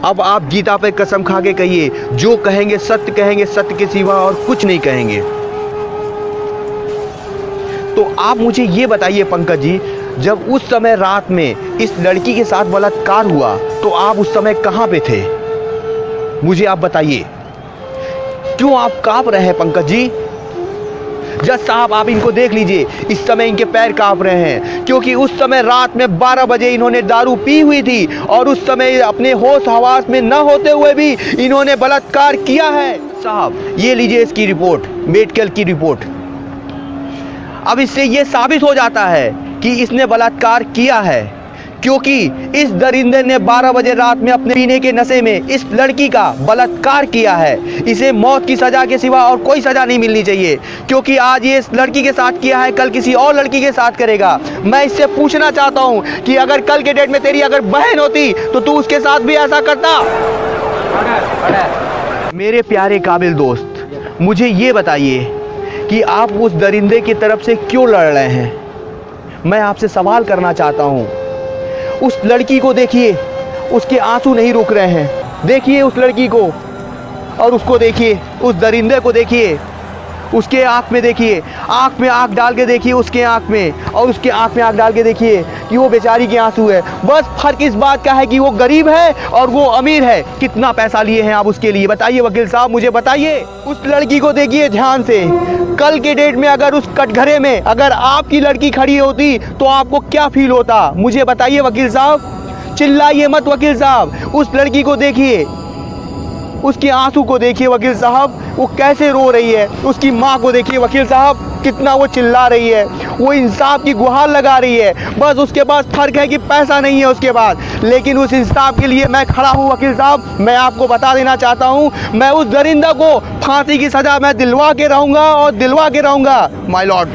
अब आप गीता पे कसम खा के कहिए, जो कहेंगे, सत्य के सिवा और कुछ नहीं कहेंगे। तो आप मुझे ये बताइए पंकज जी, जब उस समय रात में इस लड़की के साथ बलात्कार हुआ तो आप उस समय कहाँ पे थे? मुझे आप बताइए, क्यों आप कांप रहे हैं पंकज जी? जज साहब आप इनको देख लीजिए, इस समय इनके पैर कांप रहे हैं, क्योंकि उस समय रात में 12 बजे इन्होंने दारू पी हुई थी और उस समय अपने होश हवास में न होते हुए भी इन्होंने बलात्कार किया है। साहब ये लीजिए इसकी रिपोर्ट, मेडिकल की रिपोर्ट। अब इससे ये साबित हो जाता है कि इसने बलात्कार किया है, क्योंकि इस दरिंदे ने 12 बजे रात में अपने पीने के नशे में इस लड़की का बलात्कार किया है। इसे मौत की सज़ा के सिवा और कोई सज़ा नहीं मिलनी चाहिए, क्योंकि आज ये इस लड़की के साथ किया है, कल किसी और लड़की के साथ करेगा। मैं इससे पूछना चाहता हूँ कि अगर कल के डेट में तेरी अगर बहन होती तो तू उसके साथ भी ऐसा करता? मेरे प्यारे काबिल दोस्त, मुझे ये बताइए कि आप उस दरिंदे की तरफ से क्यों लड़ रहे हैं? मैं आपसे सवाल करना चाहता हूँ। उस लड़की को देखिए, उसके आंसू नहीं रुक रहे हैं। देखिए उस लड़की को और उसको देखिए, उस दरिंदे को देखिए, उसके आँख में देखिए, आँख में आँख डाल के देखिए उसके आँख में, और उसके आँख में आँख डाल के देखिए कि वो बेचारी के आंसू है। बस फर्क इस बात का है कि वो गरीब है और वो अमीर है। कितना पैसा लिए हैं आप उसके लिए, बताइए वकील साहब, मुझे बताइए। उस लड़की को देखिए ध्यान से। कल के डेट में अगर उस कटघरे में अगर आपकी लड़की खड़ी होती तो आपको क्या फील होता, मुझे बताइए वकील साहब। चिल्लाइए मत वकील साहब। उस लड़की को देखिए, उसके आंसू को देखिए वकील साहब, वो कैसे रो रही है। उसकी माँ को देखिए वकील साहब, कितना वो चिल्ला रही है, वो इंसाफ की गुहार लगा रही है। बस उसके पास फर्क है कि पैसा नहीं है उसके पास, लेकिन उस इंसाफ के लिए मैं खड़ा हूँ वकील साहब। मैं आपको बता देना चाहता हूँ, मैं उस दरिंदा को फांसी की सज़ा मैं दिलवा के रहूँगा और दिलवा के रहूँगा माय लॉर्ड।